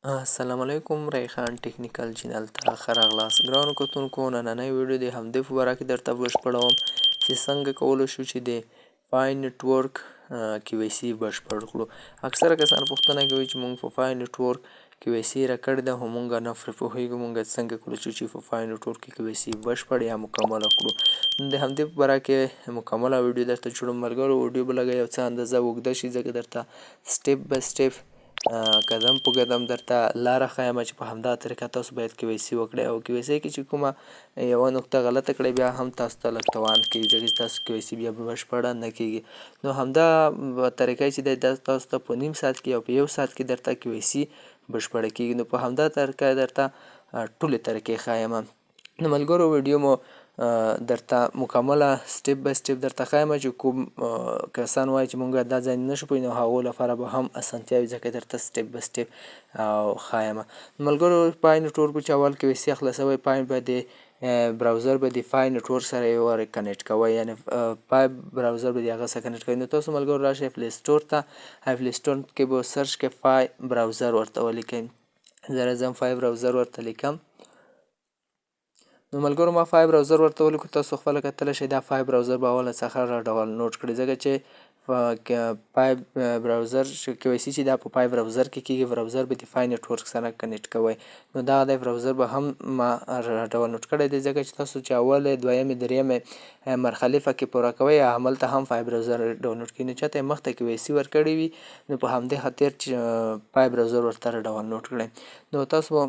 السلام علیکم ریحان ټیکنیکل چینل ته ښه راغلاست. ګرانو کتونکو نننۍ ویډیو د همدې په باره کې درته بشپړوم چې څنګه کولی شو چې د پای نیټورک KYC بشپړ کړو. اکثره کسان پوښتنه کوي چې موږ په پای نیټورک KYC راکړې ده خو موږ نه پرې پوهیږو موږ څنګه کولی شو چې په پای نیټورک کې KYC بشپړ یا مکمله کړو. د همدې په باره کې مکمله ویډیو درته جوړوم. ملګرو ویډیو به لږه یو څه اندازه اوږده شي ځکه درته سټیپ بای سټیپ قدم په قدم درته لاره ښیم چې په همدا طریقه تاسو باید KYC وکړئ او KYC کې چې کومه یوه نقطه غلطه کړئ بیا هم تاسو ته لږ تاوان کوي ځکه چې تاسو KYC بیا بشپړه نه کیږي. نو همدا طریقه چې دی دا تاسو ته په نیم ساعت کې یا په یو ساعت کې درته KYC بشپړه کیږي. نو په همدا طریقه درته ټولې طریقې ښیم. نو ملګرو ویډیو مو درته مکمله سټیپ بای سټیپ درته ښیم چې کوم کسان وایي چې موږ دا ځای نشو پوهېدی نو هغو لپاره به هم اسانتیا وي ځکه درته سټیپ بای سټیپ ښیم. ملګرو پای نیټورک چې اول KYC خلاصوئ پای به د براوزر به د پای نیټورک سره یې ور کنیکټ کوئ یعنې پای براوزر به د هغه سره کنیکټ کوئ. نو تاسو ملګرو راشئ پلی سټور ته پلی سټور کې به سرچ کې پای براوزر ورته ولیکئ. زه راځم پای براوزر ورته لیکم. نو ملګرو ما پای براوزر ورته ولیکو. تاسو خپله کتلی شئ دا پای براوزر به اوله څخه را ډاونلوډ کړئ ځکه چې پای براوزر KYC چې دا په پای براوزر کې کیږي براوزر به د پای نیټورک سره کنیکټ کوئ. نو دغه دی براوزر به هم ما را ډاونلوډ کړی دی ځکه چې تاسو چې اولې دویمې درېیمې مرحلې پکې پوره کوئ هملته هم پای براوزر ډاونلوډ کړئ. نو چاته یې مخته KYC ورکړی وي نو په همدې خاطر چې پای براوزر ورته را ډاونلوډ کړئ. نو تاسو به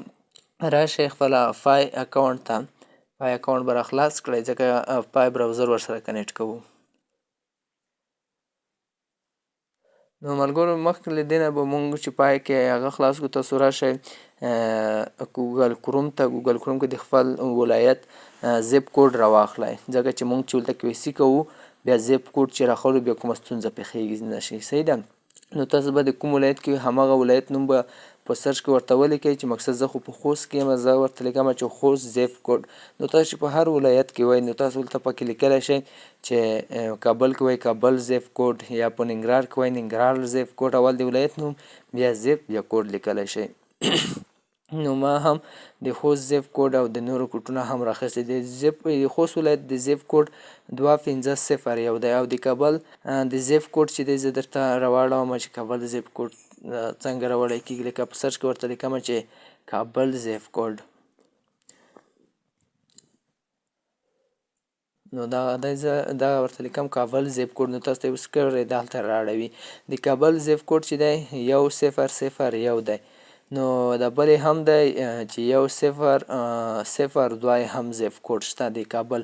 راشئ خپله پای اکاونټ ته پای اکاونټ به را خلاص کړئ ځکه پای براوزر ورسره کنیکټ کوو. نو ملګرو مخکې له دې نه به موږ چې پای کې هغه خلاص کړو تاسو راشئ ګوګل کروم ته. ګوګل کروم کې د خپل ولایت زیپ کوډ راواخلئ ځکه چې موږ چې ولته KYC کوو بیا زیپ کوډ چې راخلو بیا کومه ستونزه پیښیږي نشي صحیح ده. نو تاسو به د کوم ولایت کې هماغه ولایت نوم به په سرچ کې ورته ولیکئ چې مقصد زه خو په خوست کې یم زه ورته لیکم چې خوست زیپ کوډ. نو تاسو چې په هر ولایت کې وای نو تاسو ولته پکې لیکلی شئ چې کابل کې وای کابل زیپ کوډ یا په ننګرهار کې وای ننګرهار زیپ کوډ اول د ولایت نوم بیا زیپ بیا کوډ لیکلی شئ. نو ما هم د خوست زیپ کوډ او د نورو کوډونه هم راخیستي دي. د خوست ولایت د زیپ کوډ 2501 دی او د کابل د زیپ کوډ چې دی زه درته راواړوم چې کابل زیپ کوډ څنګه راوړی کېږي لکه په سرچ کې ورته لیکم چې کابل زیپ کوډ. نو دا ورته لیکم کابل زیپ کوډ. نو تاسو ته یې اوس کړی دلته رااړوي د کابل زیپ کوډ چې دی 1001 دی. نو د بلې هم دی چې 10002 هم زیپ کوډ شته د کابل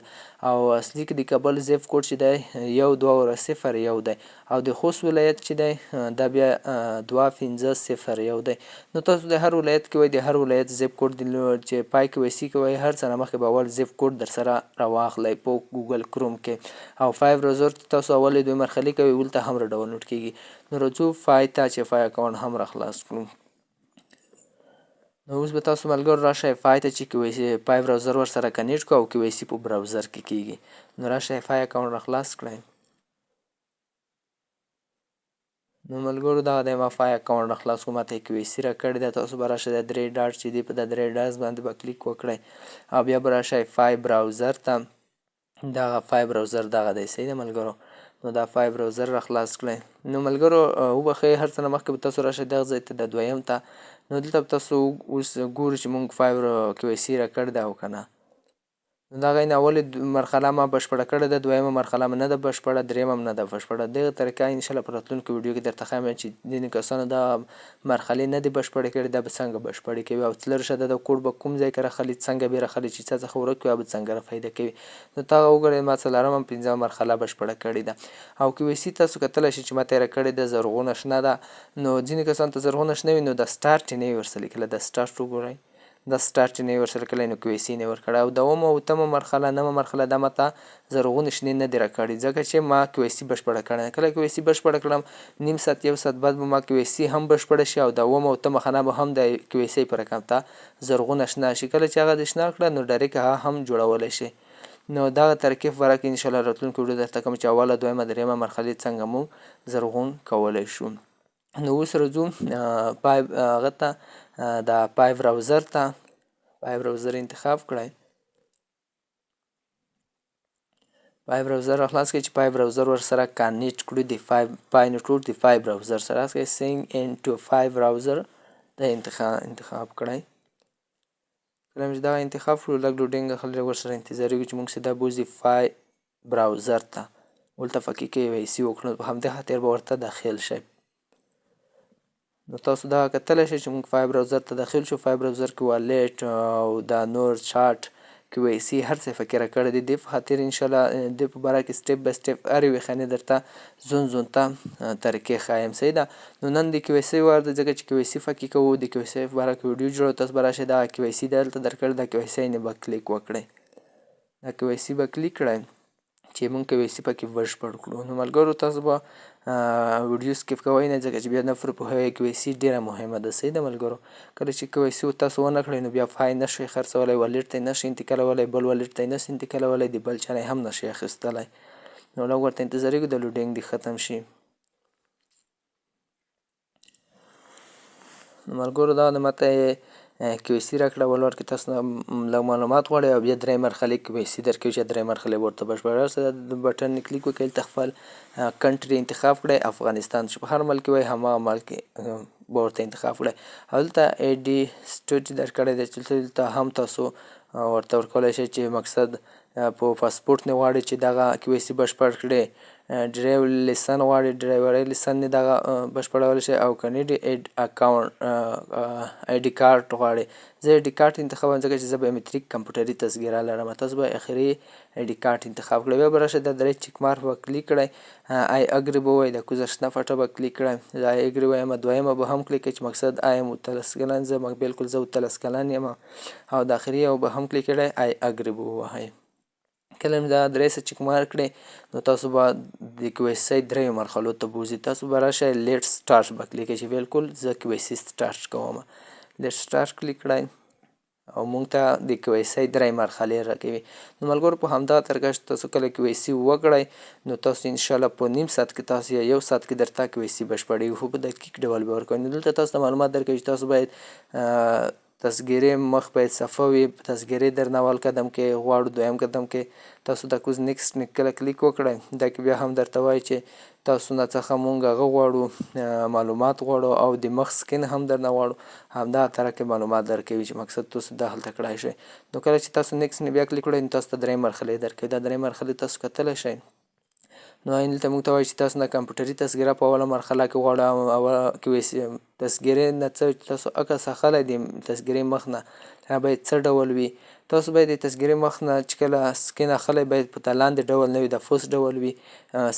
او اصلي کې د کابل زیپ کوډ چې دی 1201 دی او د خوست ولایت چې دی دا بیا 2501 دی. نو تاسو د هر ولایت کې وای د هر ولایت زیپ کوډ چې پای KYC کوئ هر څه نه مخکې به اول زیپ کوډ در سره راواخلئ په ګوګل کروم کې او پای براوزر تاسو اولې دوه مرحلې کوئ ولته هم را ډاونلوډ کیږي. نو راځو پای ته چې پای اکاونټ هم را خلاص کړو. نو اوس به تاسو ملګرو راشئ پای ته چې KYC پای براوزر ورسره کنیکټ کړو او KYC په براوزر کې کیږي. نو راشئ پای اکاونټ را خلاص کړئ. نو ملګرو دغه دی ما پای اکاونټ را خلاص کړو ماته یې KYC راکړې ده. تاسو به راشئ د 3 ډاټ چې دی په د 3 ډاټ باندې به کلیک وکړئ او بیا به راشئ پای براوزر ته. دغه پای براوزر دغه دی صحیح ده ملګرو. نو دا پای براوزر را خلاص کړئ. نو ملګرو وبخښئ هر څه نه مخکې به تاسو راشئ دغه ځای ته د دویم ته. نو دلته به تاسو اوس ګورو چې موږ پای KYC راکړی ده او که نه. نو د هغې نه اولې مرحله ما بشپړه کړې ده دویمه مرحله مې نه ده بشپړه درېیمه هم نه ده بشپړه. دغه طریقه انشاءالله په راتلونکي ویډیو کې درته ښیم چې ځینې کسانو دا مرحلې نه دي بشپړې کړې دا به څنګه بشپړې کوي او څلر شه د کوډ به کوم ځای کې راخلي څنګه به یې راخلي چې څه څخه ورک وي هغه به څنګه رافایده کوي. نو هغه وګورئ ما څلورمه پنځمه مرحله بشپړه کړې ده او KYC تاسو کتلی شئ چې ماته یې راکړې ده زرغونه شنه ده. نو ځینې کسانو ته زرغونه شنه وي نو د سټارټ یې نه وي ورسره لیکلی د سټارټ وګورئ دا سټارټ یې نه وي ورسره لیکلی نو KYC یې نه وي ورکړی او دومه او اتمه مرحله نهمه مرحله دا ماته زرغونې شنې نه دي راکړي ځکه چې ما KYC بشپړه کړې ده. کله KYC بشپړه کړم نیم ساعت یو ساعت بعد به ما KYC هم بشپړه شي او دومه او اتمه خانه به هم د KYC پر رقم ته زرغونه شنه شي. کله چې هغه د شنه کړه نو ډایرکټ هغه هم جوړولی شي. نو دغه ترکیب ورک انشاءالله راتلونکي ویډیو درته کوم چې اوله دویمه درېیمه مرحلې څنګه موږ زرغون کولی شو. نو اوس راځو پای هغه ته دا پای براوزر ته پای براوزر انتخاب کړئ. پای براوزر خلاص کړئ چې پای براوزر ورسره کانیکټ کړو د پای نټورک د پای براوزر سره. خلاص کړئ سینګ انټو پای براوزر دا انتخاب کړئ. کله چې دا انتخاب کړو لږ لوډینګ اخلي ورسره انتظاري وي چې موږ دا بوځي پای براوزر ته ولته پکې KYC وکړو په همدې خاطر به ورته داخل شئ. نو تاسو دا کتلی شئ چې موږ پای براوزر ته داخل شو. پای براوزر کې والیټ او دا نور چاټ KYC هر څه پکې راکړی دی. دې په خاطر انشاءالله دې په باره کې سټیپ بای سټیپ هر یوې خانې درته زون ته طریقې ښایم. صحیح ده. نو نن د KYC وار دی ځکه چې KYC پکې کوو. د KYC په باره کې ویډیو جوړوو. تاسو به راشئ دغه KYC دلته درکړی دا KYC نه به کلیک وکړئ. دا KYC به کلیک کړئ چې موږ KYC پکې بشپړ کړو. نو ملګرو تاسو به ویډیو سکیپ کوئ نه ځکه چې بیا نه پوهوئ. KYC ډېره مهمه ده. صحیح ده ملګرو. کله چې KYC تاسو ونه کړئ نو بیا پای نشئ خرڅولی، والیټ ته یې نشئ انتقالولی، بل والیټ ته یې نشئ انتقالولی، د بل چا نه هم نشئ اخیستلی. نو لږ ورته انتظاري وکړو د لوډینګ دې ختم شي. نو ملګرو دا ماته KYC راکړه. ولور کې تاسو لږ معلومات غواړئ او بیا درې مرحلې KYC درکوي چې درې مرحلې ورته بشپړ کړئ. د بټن کلیک وکړئ، دلته خپل کنټري انتخاب کړئ. افغانستان چې په هر ملک کې وای هماغه ملک به ورته انتخاب کړئ. هلته ID سټیټ درکړی دی چې دلته هم تاسو ورته ورکولی شئ چې مقصد په پاسپورټ نه غواړئ چې دغه KYC بشپړ کړئ. ډرایو لیسن غواړئ، ډرایورۍ لیسن نه دغه بشپړولی شئ. او کنیډي ID کارت غواړئ. زه ID کارت انتخابوم ځکه چې زه بایومتریک کمپیوټري تذکره لرم. تاسو به اخري ID کارت انتخاب کړئ. بیا به راشئ دا درې چک مارک به کلیک کړئ. آی اګري به ووایي، د کوزه شنه پټه به کلیک کړئ. زه آی اګري وایم. دویمه به هم کلیک کړئ چې مقصد آیم 13 کلن زه بلکل زه 13 کلن یم. او د اخري یو به هم کلیک کړئ، آی اګري به ووهئ. کله مې دا درې څه چک مارک کړئ نو تاسو به د KYC دریو مرحلو ته بوځي. تاسو به راشئ لیټ سټارټ به کلیک کړئ چې بالکل زه KYC سټارټ کوم. لیټ سټارټ کلیک کړئ او موږ ته د KYC درې مرحلې راکوي. نو ملګرو په همدغه طریقه چې تاسو کله KYC وکړئ نو تاسو انشاءالله په نیم ساعت کې تاسو یا یو ساعت کې درته KYC بشپړېږي، خو په دقیق ډول به ورکوي. نو دلته تاسو ته معلومات درکوي چې تاسو باید تصګیرې مخ باید صفه وي. په تصګیرې درنه اول قدم کې غواړو، دویم قدم کې تاسو د کوز نیکسټ کله کلیک وکړئ. دا کې بیا هم درته وایي چې تاسو نه څخه مونږ هغه غواړو معلومات غواړو او د مخ سکین هم درنه غواړو. همدغه طریقې معلومات درکوي چې مقصد تاسو دا هلته کړای شئ. نو کله چې تاسو نیکسټ نه بیا کلیک کړئ نو تاسو ته درې مرحلې درکوي. دا درې مرحلې تاسو کتلی شئ. نو دلته موږ ته وایي چې تاسو نه کمپیوټري تذکره په اوله مرحله کې غواړئ. KYC تذکرې نه څه تاسو عکس اخلی د تذکرې مخ نه هغه باید څه ډول وي. تاسو باید د تذکرې مخ نه چې کله سکین اخلی باید په لاندې ډول نه وي، د فوس ډول وي.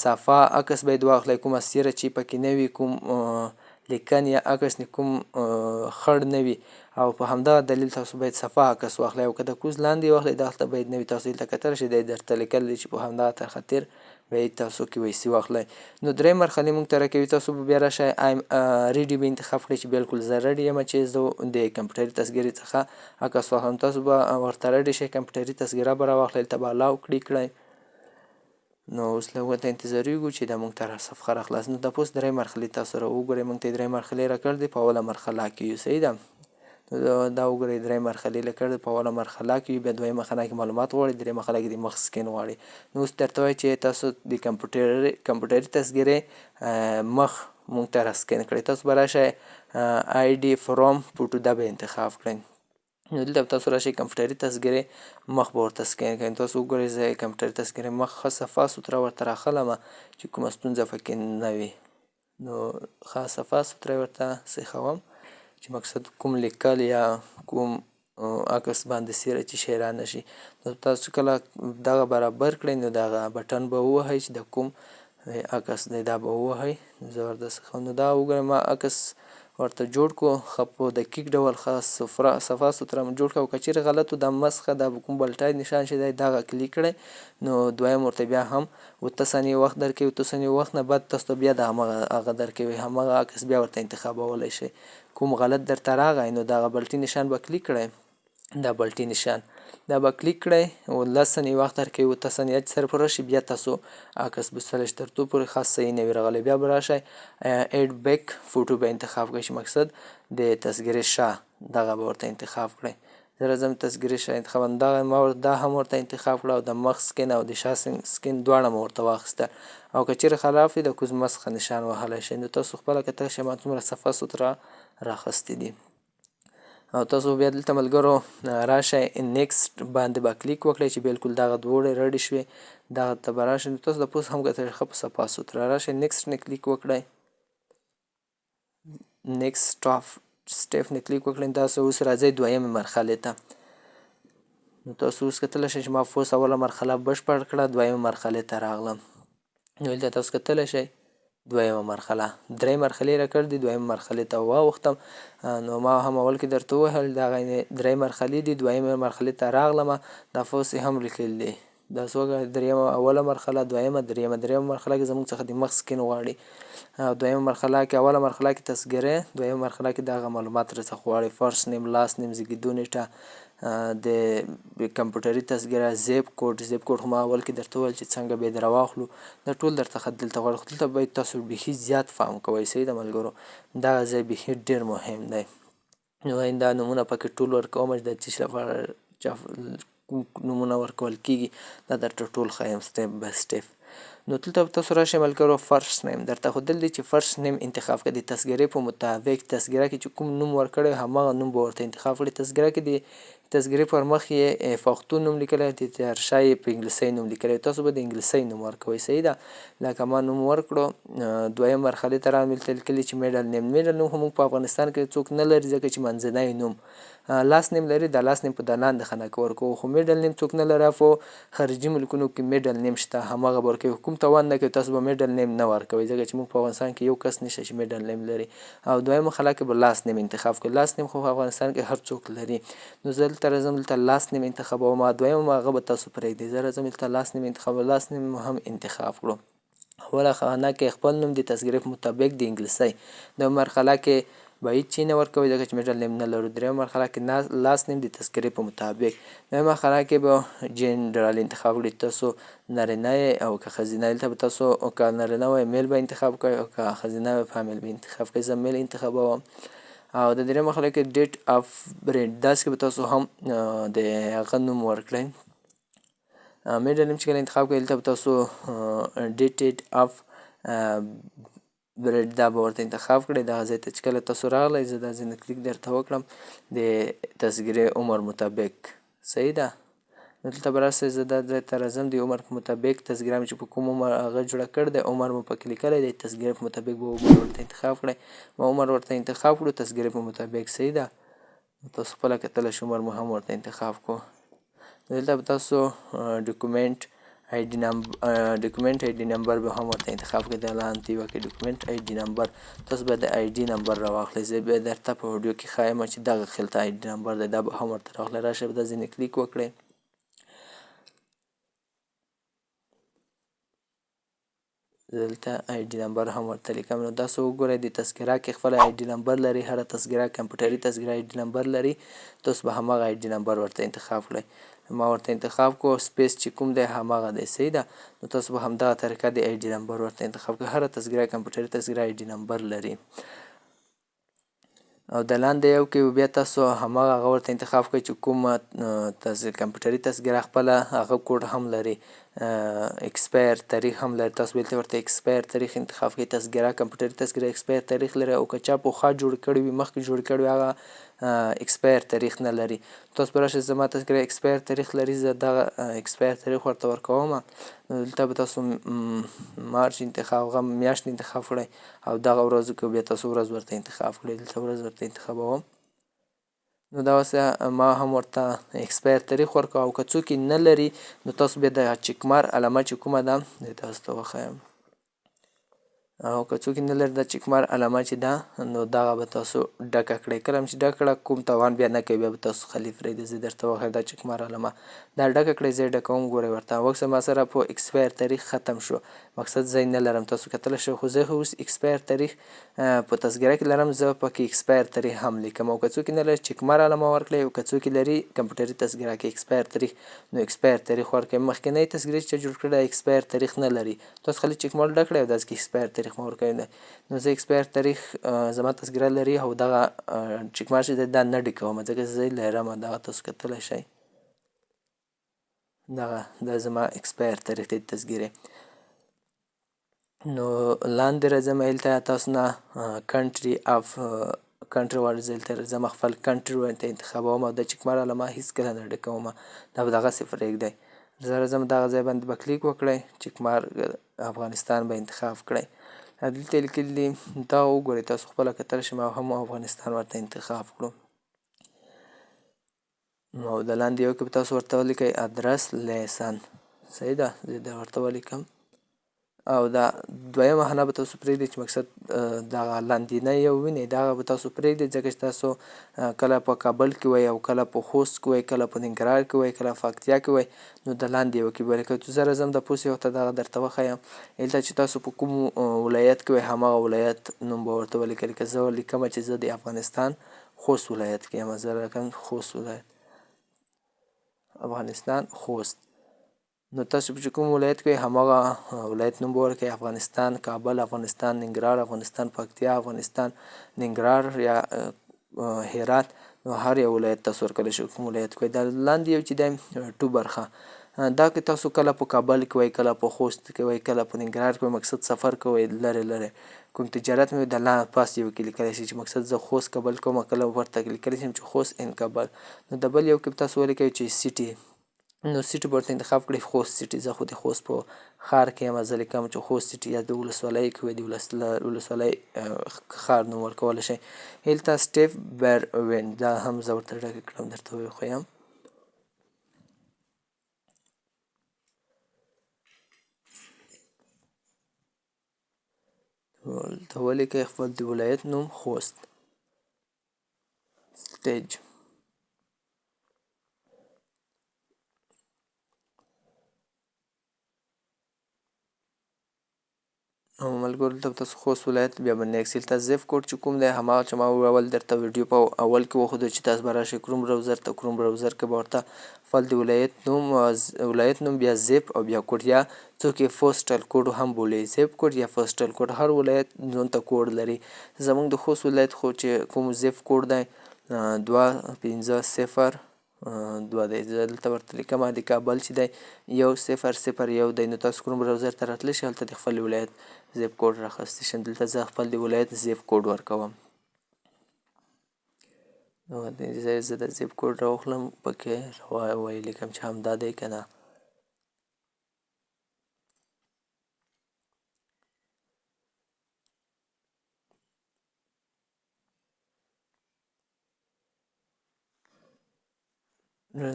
صافه عکس باید واخلئ، کومه سیره چې پکې نه وي، کوم لیکن یا عکس کوم خړ نه وي. او په همدغه دلیل تاسو باید صفا عکس واخلئ. او که د کوز لاندې واخلئ دلته باید نه وي. تاسو دلته کتلی شئ دی درته لیکلی دی چې په همدغه خاطر باید تاسو KYC واخلئ. نو درې مرحلې موږ ته راکوي. تاسو به بیا راشئ ایم ریډي به انتخاب کړئ چې بالکل زه ریډي یم چې زه د کمپیوټري تذکرې څخه عکس واخلم. تاسو به ورته ریډي شئ، کمپیوټري تذکره به راواخلئ، دلته به الاو کلیک کړئ. نو اوس لږ ورته انتظاري وکړو چې دا موږ ته صفحه راخلاص. نو تاسو درې مرحلې تاسو را وګورئ. موږ ته درې مرحلې راکړ دي په اوله مرحله کې یو. صحیح ده. دا وګورئ درې مرحلې لیکل په اوله مرحله کې، بیا دویمه خانه کې معلومات غواړي، درېیمه خانه کې د مخ سکین غواړي. نو اوس درته وایي چې تاسو د کمپیوټري تذکرې مخ موږ ته راسکین کړئ. تاسو به راشئ ID فروم فوټو دا به انتخاب کړئ. نو دلته تاسو راشئ کمپیوټري تذکرې مخ به ورته سکین کړئ. تاسو وګورئ زه کمپیوټري تذکرې مخ ښه صفا سوتره ورته راخلمه چې کومه ستونزه پکې نه وي. نو ښه صفا سوتره ورته سیخوم چې مقصد کوم لیکل یا کوم عکس باندې سیره چې شی رانه شي. نو تاسو کله دغه برابر کړئ نو دغه بټن به ووهئ چې د کوم عکس دی دا به ووهئ. زه ورته څخه نو دا وګورئ ما عکس ورته جوړ کړو ښه په دقیق ډول ښه صفا سوتره مو جوړ کړه. او که چیرې غلط و دا مسخه دا کوم بلټای نشان چې دی دغه کلیک کړئ. نو دویم ورته بیا هم 8 ثانیې وخت درکوي. 8 ثانیې وخت نه بعد تاسو ته بیا د هغه درکوي، همغه عکس بیا ورته انتخابولی شئ. کوم غلط درته راغی نو دغه بلټي نشان به کلیک کړئ. دا بلټي نشان دا به کلیک کړئ او 10 ثانیې وخت درکوي 7 ثانیې چې سره پوره شي بیا تاسو عکس بستلی شئ، تر څو پورې خاص صحیح نه وي راغلی. بیا به راشئ ایډ بیک فوټو به انتخاب کړئ چې مقصد د تصویر شا دغه به ورته انتخاب کړئ. زه راځم تصویر شا انتخابوم، دا هم ورته انتخاب کړه او د مخ سکین او د شا سکین دواړه مو ورته واخیستل او که چیرې خلاف وي د کوز مسخه نشان وهلی شئ. نو تاسو خپله کتلی شئ ما څومره صفا سوتره راخیستې دي او تاسو بیا دلته ملګرو راشئ نیکسټ باندې به کلیک وکړئ چې بالکل دغه دوړې رډې شوې دغه ته به راشئ. نو تاسو د پوست هم کتلی ښه په صفا سوتره راشئ نیکسټ نه کلیک وکړئ، نیکسټ سټیپ نه کلیک وکړئ. تاسو اوس راځئ دویمې مرحلې ته. نو تاسو اوس کتلی شئ چې ما اوس اوله مرحله بشپړ کړه، دویمې مرحلې ته راغلم. نو دلته تاسو کتلی شئ دویمه مرحله، درې مرحلې راکړ دي، دویمه مرحلې ته واوښتم. نو ما هم اول کې درته وویل دغه درې مرحلې دي، دویمه مرحلې ته راغلمه دا فوس یې هم لیکل دي دا څو دریمه اوله مرحله دویمه دریمه مرحله کې زموږ څخه د مخ سکین غواړي او دویمه مرحله کې اوله مرحله کې تذکره، دویمه مرحله کې دغه معلومات راڅخه غواړي فرست نیم لاست نیم زیږیدو نیټه د کمپیوټري تذکره زیپ کوډ خو ما اول کې درته وویل چې څنګه به یې راواخلو دا ټول درڅخه دلته غواړي. خو دلته باید تاسو بیخي زیات پام کوئ صحیح ده ملګرو، دغه ځای بیخي ډېر مهم دی. نو دا نومونه پکې ټول ورکوم چې د څه شي لپاره نومونه ورکول کېږي دا درته ټول ښایم سټیپ بای سټیپ. نو دلته تاسو راشئ ملګرو فرست نیم درته ښودل دي چې فرست نیم انتخاب کړئ د تذکرې په مطابق. تذکره کې چې کوم نوم ورکړی هماغه نوم به ورته انتخاب کړئ. تذکره کې د تذکرې پر مخ یې پښتو نوم لیکلی دی، تر شا یې په انګلیسۍ نوم لیکلی، تاسو به د انګلیسۍ نوم ورکوئ صحیح ده. لکه ما نوم ورکړو دویم مرحلې ته راغلم دلته لیکلي چې میډل نیم خو موږ په افغانستان کې څوک نه لري ځکه چې منځنی نوم لاست نیم لري، د لاست نیم په د لاندې خانه کې ورکوو، خو میډل نیم څوک نه لري. په خارجي ملکونو کې میډل نیم شته هماغه به ورکوي، کوم توان نه کوي تاسو به میډل نیم نه ورکوئ ځکه چې موږ په افغانستان کې یو کس نشته چې میډل نیم لري. او دویمه مرحله کې به لاست نیم انتخاب کړئ، لاست نیم خو په افغانستان کې هر څوک لري. نو زه دلته راځم دلته لاست نیم انتخابوم، دویمه هغه به تاسو پرېږدئ. زه راځم دلته لاست نیم انتخابوم، لاست نیم هم انتخاب کړو. اوله خانه کې خپل نوم د تذکرې په مطابق د انګلیسۍ، د مرحله کې به هیڅ شی نه ورکوئ ځکه چې میډل نیم نه لرو. دریمه مرحله کې لاست نیم د تذکرې په مطابق. دویمه مرحله کې به جنرال انتخاب کړئ، تاسو نارینه یې او که ښځینه دلته به تاسو که نارینه وی میل به انتخاب کړئ او که ښځینه وی فامیل به انتخاب کړئ. زه میل انتخابوم. او د دریمه مرحله کې ډیټ اف برید داسې به تاسو هم د هغه نوم ورکړئ. میډل نیم چې کله انتخاب کړئ دلته به تاسو ډیټ اف برید دا به ورته انتخاب کړئ. دغه ځای ته چې کله تاسو راغلی زه دا ځای نه کلیک درته وکړم د تذکرې عمر مطابق صحیح ده. نو دلته به راسئ زه دا ځای ته راځم د عمر په مطابق تذکره مې چې په کوم عمر هغه جوړه کړې ده عمر مو پکې لیکلی دی، تذکرې په مطابق به عمر ورته انتخاب کړئ. ما عمر ورته انتخاب کړو تذکرې په مطابق صحیح ده. تاسو خپله کتلی شئ عمر مو هم ورته انتخاب کړو. دلته به تاسو ډاکومنټ آی ډي نمبر به هم ورته انتخاب کړئ. د لاندې یوه کې ډاکومنټ آی ډي نمبر تاسو به د آی ډي نمبر راواخلئ. زه بیا درته په ویډیو کې ښایم چې دغه خلته آی ډي نمبر دی دا به هم ورته راواخلئ. راشئ به دا ځینې کلیک وکړئ. دلته آی ډي نمبر هم ورته لیکم. نو تاسو وګورئ د تذکره کې خپل آی ډي نمبر لري، هره تذکره کمپیوټري تذکره آی ډي نمبر لري، تاسو به هماغه آی ډي نمبر ورته انتخاب کړئ. ما ورته انتخاب کړو سپیس چې کوم دی هماغه دی صحیح ده. نو تاسو به همدغه طریقه د آی ډي نمبر ورته انتخاب کړئ. هره تذکره کمپیوټري تذکره آی ډي نمبر لري. او د لاندې یو کې بیا تاسو هماغه هغه ورته انتخاب کړئ چې کومه کمپیوټري تذکره خپله هغه کوډ هم لري، اکسپایر تاریخ هم لري. تاسو بلته ورته اکسپایر تاریخ انتخاب کړئ. تذکره کمپیوټري تذکره اکسپایر تاریخ لري او که چا پخوا جوړ کړی وي مخکې جوړ کړی وي هغه اکسپایر تاریخ نه لري. تاسو به راشئ زما تذکره اکسپایر تاریخ لري، زه دغه اکسپایر تاریخ ورته ورکوم. دلته به تاسو مارچ انتخاب هغه میاشت انتخاب کړئ او دغه ورځو کې بیا تاسو ورځ ورته انتخاب کړئ. دلته ورځ ورته انتخابوم. نو دغسې ما هم ورته اکسپایر تاریخ ورکړ او که څوک یې نه لري نو تاسو بیا د چک مار علامه چې کومه ده تاسو ته وښایم. او که څوک نه لري د چیک مارک علامه چې ده نو دغه به تاسو ډکه کړئ. کله چې ډکه کړه کوم تاوان بیا نه کوي، بیا به تاسو خالي پرېږدئ. زه درته وښیم دا چیک مارک علامه دا ډکه کړئ. زه یې ډکوم، ګورئ ورته اوس ما سره په ایکسپایر تاریخ ختم شو. مقصد زه نه لرم، تاسو کتلی شئ، خو زه اوس ایکسپایر تاریخ په تذکره کې لرم. زه پکې ایکسپایر تاریخ هم لیکم. او که څوک نه لري چیک مارک علامه ورکړئ، او که څوک لري کمپیوټري تذکره کې ایکسپایر تاریخ نو ایکسپایر تاریخ ورکړئ. مخکینی تذکره چې جوړ کړی ایکسپایر تاریخ نه لري، تاسو خالي چیک مارک ډک کړئ او داسې کې ایکسپایر تاریخ مه ورکوئ. نو زه ایکسپایر تاریخ زما تذکره لري او دغه چیک مارک چې دی دا نه ډکوم ځکه چې زه یې لرم. دغه تاسو کتلی شئ، دا زما ایکسپایر تاریخ دی تذکرې. نو لاندې راځم هلته تاسو نه کنټري اف کنټري واړه ځای ته راځم، خپل کنټري ورته انتخابوم او د چیک مارک علامه هېڅکله نه ډکوم، دا به دغسې پرېږدئ. زه راځم دغه ځای باندې به کلیک وکړئ، چیک مارک افغانستان به انتخاب کړئ. دلته لیکلي دي دا وګورئ، تاسو خپله کتلی شئ ما هم افغانستان ورته انتخاب کړو. او د لاندې یو کې به تاسو ورته ولیکئ ادرس لیسن، صحیح ده، زه دا ورته ولیکم. او دا دویمه حنا به تاسو پرېږدئ چې مقصد دغه لاندینی یو وینئ دغه به تاسو پرېږدئ، ځکه چې تاسو کله په کابل کې وئ او کله په خوست کې وئ، کله په ننګرهار کې وئ، کله په پکتیا کې وئ، نو د لاندې یو کې به ولیکئ. زه راځم د پوس یو ته دغه درته وښیم. هلته چې تاسو په کوم ولایت کې وئ همغه ولایت نوم به ورته ولیکئ. لکه زه لیکمه چې زه د افغانستان خوست ولایت کې یم، زه لیکم خوست ولایت، افغانستان خوست. نو تاسو چې کوم ولایت کې همغه ولایت نوم به ورکړئ. افغانستان کابل، افغانستان ننګرهار، افغانستان پکتیا، افغانستان ننګرهار یا هرات، نو هر یو ولایت تاسو ورکولی شئ کوم ولایت کې وئ. دا لاندې یو چې دی ټو برخه دا کې تاسو کله په کابل کې وئ، کله په خوست کې وئ، کله په ننګرهار کې وئ، مقصد سفر کوئ لرې لرې کوم تجارت مې د پاس یو کې لیکلی شي چې مقصد زه خوست کابل کوم، کله ورته لیکلی شم چې خوست ان کابل. نو د بل یو کې تاسو ولیکئ چې سیټي، نو سیټي به ورته انتخاب کړئ خوست سیټي. زه خو د خوست په ښار کې یم، زه لیکم چې خوست سیټي، یا د ولسوالۍ کې وي د ولسوالۍ ښار نوم ورکولی شئ. هلته سټیپ بر وین دا هم زه ورته ډکه کړم، درته وښیم. ته ولیکئ خپل د ولایت نوم خوست سټیج. او ملګرو دلته به تاسو خوست ولایت بیا به نیکسټ هلته زیپ کوډ چې کوم دی هماغه چې ما اول درته ویډیو په اول کې وښودو چې تاسو به راشئ کروم براوزر ته. کروم براوزر کې به ورته خپل د ولایت نوم بیا زیپ او بیا کوډ، یا څوک یې پوسټل کوډ هم بولي، زیپ کوډ یا پوسټل کوډ، هر ولایت ځان ته کوډ لري. زموږ د خوست ولایت خو چې کوم زیپ کوډ دی 2502 دی. زه دلته ورته لیکم د کابل چې دی 1001 دی. نو تاسو کروم براوزر ته راتلی شئ، هلته د خپل ولایت زیپ کوډ راخستی شم. دلته زه خپل د ولایت زیپ کوډ ورکوم. نو زه د زیپ کوډ راوخلم پکې وایي لیکم چې همدا دی که نه.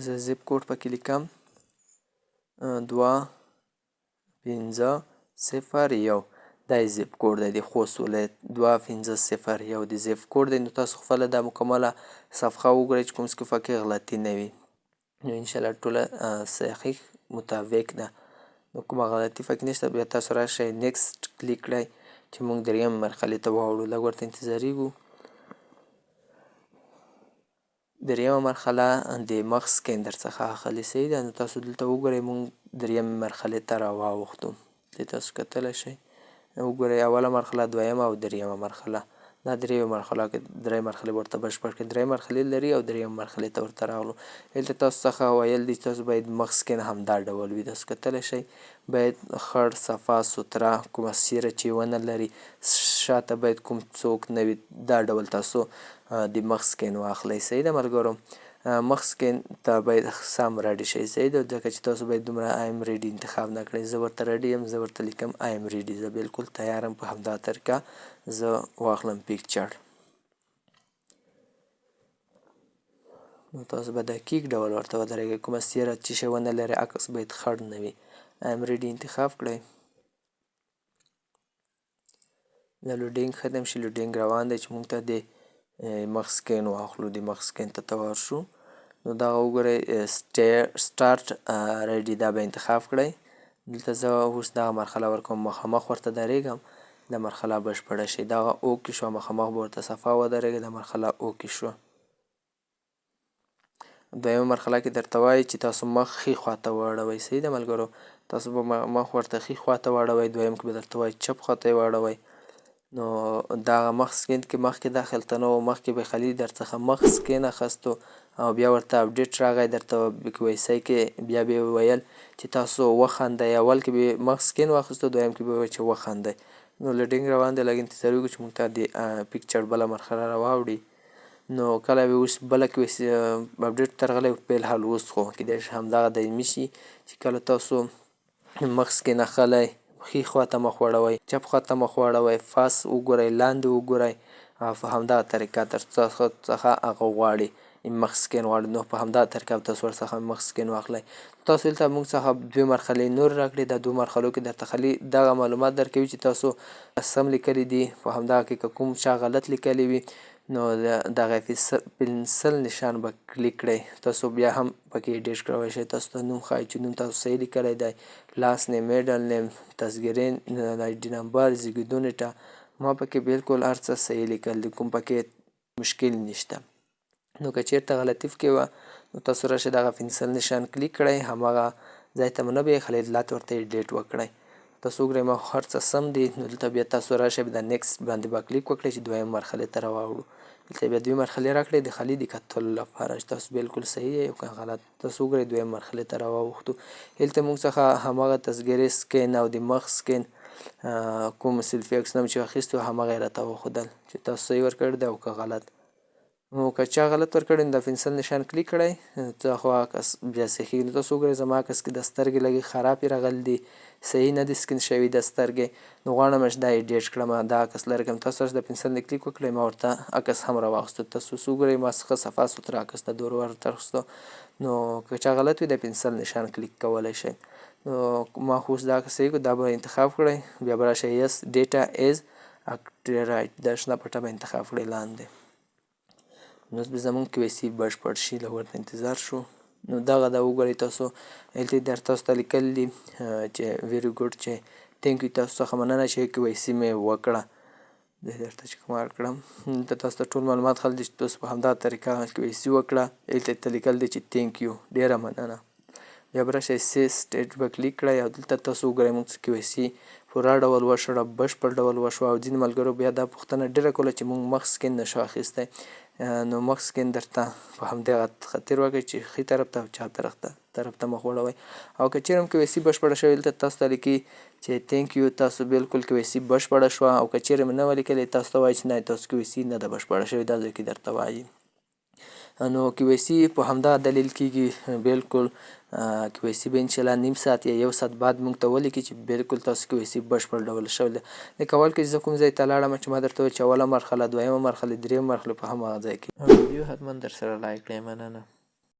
زه زیپ کوډ پکې لیکم 2501 دا زیپ کوډ دی د خوست ولایت 2501 د زیپ کوډ دی. نو تاسو خپله دا مکمله صفحه وګورئ چې کوم څه پکې غلطي نه وي. نو انشاءالله ټوله صحیح مطابق ده، نو کومه غلطي پکې نشته. بیا تاسو راشئ نیکسټ کلیک کړئ چې موږ درېیمې مرحلې ته واوړو. لږ ورته انتظاریږو. دریمه مرحله د مخ سکین درڅخه اخلي، صحیح ده. نو تاسو دلته وګورئ موږ درېیمې مرحلې ته راواوښتو. دې تاسو کتلی شئ، وګورئ اوله مرحله، دویمه او دریمه مرحله. دا درې مرحله کې درې مرحلې ورته بشپړ کړئ. درې مرحلې لري او دریمه مرحلې ته ورته راغلو. دلته تاسو څخه ویل دي تاسو باید مخ سکین همدا ډول وي. تاسو کتلی شئ باید خړ صفا سوتره کومه سیره چې ونه لري، شاته باید کوم څوک نه وي، دا ډول تاسو د مخ سکین واخلئ. صحیح ده ملګرو، مخ سکین ته باید سم راډي شئ، صحیح ده، ځکه چې تاسو باید دومره آیم ریډي انتخاب نه کړئ. زه ورته راډي یم، زه ورته لیکم آیم ریډي، زه بالکل تیار یم په همدا طریقه زه واخلم پیکچر. نو تاسو به دقیق ډول ورته ودرېږئ، کومه سیره چې شی ونه لري، عکس باید خړ نه وي. آیم ریډي انتخاب کړئ. د لوډینګ ختم شي لوډینګ روان دی چې موږ ته د مخ سکین واخلو د مخ سکین ته تور شو نو دغه وګورئ سټارټ ریډي دا به انتخاب کړئ دلته زه اوس دغه مرحله ورکوم مخامخ ورته درېږم دا مرحله بشپړه شي دغه اوکې شوه مخامخ به ورته صفحه ودرېږي دا مرحله اوکې شوه دویمه مرحله کې درته وایي چې تاسو مخ ښي خواته واړوئ صحیح ده ملګرو تاسو به مخ ورته ښي خواته واړوئ دویم کې به درته وایي چپ خواته یې واړوئ نو دغه مخ سکین کې مخکې دا خلطه نه وه مخکې به خالي درڅخه مخ سکین اخیستو او بیا ورته اپډیټ راغی درته بیکویسی کې بیا به یې ویل چې تاسو وخاندئ اول کې به مخ سکین واخیستو دویم کې به ویل چې وخاندئ نو لډینګ روان دی لږ انتظار وکړو چې موږ ته د پیکچر بله مرحله راواوړي نو کله به اوس بله کویسي اپډیټ ته راغلی په الحال اوس خو کیدای شي همدغه دایمي شي چې کله تاسو مخ سکین اخلی ښي خواته مخ واړوئ چپ خواته مخ واړوئ فاس وګورئ لاندې وګورئ او په همدغه طریقه در څخه هغه غواړي مخ سکین غواړي نو په همدغه طریقه تاسو ورڅخه مخ سکین واخلئ تاسو دلته موږ څخه دوې مرحلې نور راکړي دا دوه مرحلو کې درته خالي دغه معلومات درکوي چې تاسو سم لیکلي دي په همدغه کې که کوم چا غلط لیکلی وي نو دغه پنسل نشان به کلیک کړئ تاسو بیا هم پکې ایډیټ کولی شئ تاسو ته نوم ښایي چې نوم تاسو صحیح لیکلی دی لاست نیم میډل نیم تصګري آی ډي نمبر زیږېدو نیټه ما پکې بالکل هر څه صحیح لیکل دي کوم پکې مشکل نشته نو که چیرته غلطي پکې وه نو تاسو راشئ دغه پنسل نشان کلیک کړئ هماغه ځای ته مو نه بیایي دلته ورته ایډیټ وکړئ تاسو وګورئ ما هر څه سم دي نو دلته بیا تاسو راشئ د نیکسټ باندې به کلیک وکړئ چې دویمه مرحلې ته راواوړو دلته بیا دوې مرحلې راکړئ د خالي د کتلو لپاره چې تاسو بالکل صحیح یې او که غلط تاسو وګورئ دویمه مرحلې ته راواوښتو دلته موږ څخه هماغه تصګري سکین او د مخ سکین کوم سلفي عکسونه مو چې اخیستي وو هماغه یې راته وښودل چې تاسو صحیح ورکړی دی او که غلط نو که چا غلط ورکړی نو د پنسل نشان کلیک کړئ څه خو عکس بیا صحیح نو تاسو وګورئ زما عکس کې د سترګې لږې خرابې راغلي دي صحیح نه دي سکین شوي د سترګې نو غواړم چې دا ایډیټ کړم دا عکس لرې کړم تاسو د پنسل نه کلیک وکړئ ما ورته عکس هم راواخیستو تاسو وګورئ ما څخه صفا سوتره عکس ته دور ورته اخیستو نو که چا غلط وي د پنسل نشان کلیک کولی شئ نو ما خو اوس دا عکس صحیح کړو دا به انتخاب کړئ بیا به راشئ یس ډیټا ایز اکټرایټ دا شنه پټه به انتخاب کړئ لاندې نو اوس به زموږ کیویسي بشپړ شي لږ ورته انتظار شو نو دغه دا وګورئ تاسو هلته در تاسو ته لیکلي دي چې ویری ګوډ چې تینک یو تاسو څخه مننه چې کیویسي مې وکړه زه درته چې کومار کړم دلته تاسو ته ټول معلومات خلک دي چې تاسو په همدغه طریقه کیویسي وکړه هلته لیکل دي چې تینک یو ډېره مننه بیا به راشئ سی سټیټ به کلیک کړئ او دلته تاسو وګورئ موږ کیویسي پوره ډول وشوه بشپړ ډول وشوه او ځینې ملګرو بیا دا پوښتنه ډېره کوله چې موږ مخ سکین نشو اخیستی نو مخ سکین درته په همدغه خاطر وکړئ چې ښي طرف ته او چپ طرف ته مخ وړوئ او که چیرې هم کیویسي بشپړه شوې دلته تاسو ته لیکي چې تینک یو تاسو بالکل کیویسي بشپړه شوه او که چیرې مې نه وه لیکلې تاسو ته وایي چې نه تاسو کیویسي نه ده بشپړه شوې دا ځای کې درته وایي نو کیویسي په همدغه دلیل کېږي بالکل کیویسي به انشاءالله نیم ساعت یا یو ساعت بعد موږ ته ولیکي چې بالکل تاسو کیویسي بشپړ ډول شوی ده لکه اول کې چې زه کوم ځای ته لاړم چې ما درته وویل چې اوله مرحله دویمه مرحله درېیمه مرحله په هماغه ځای کې ویډیو حتما در سره لایک کړئ مننه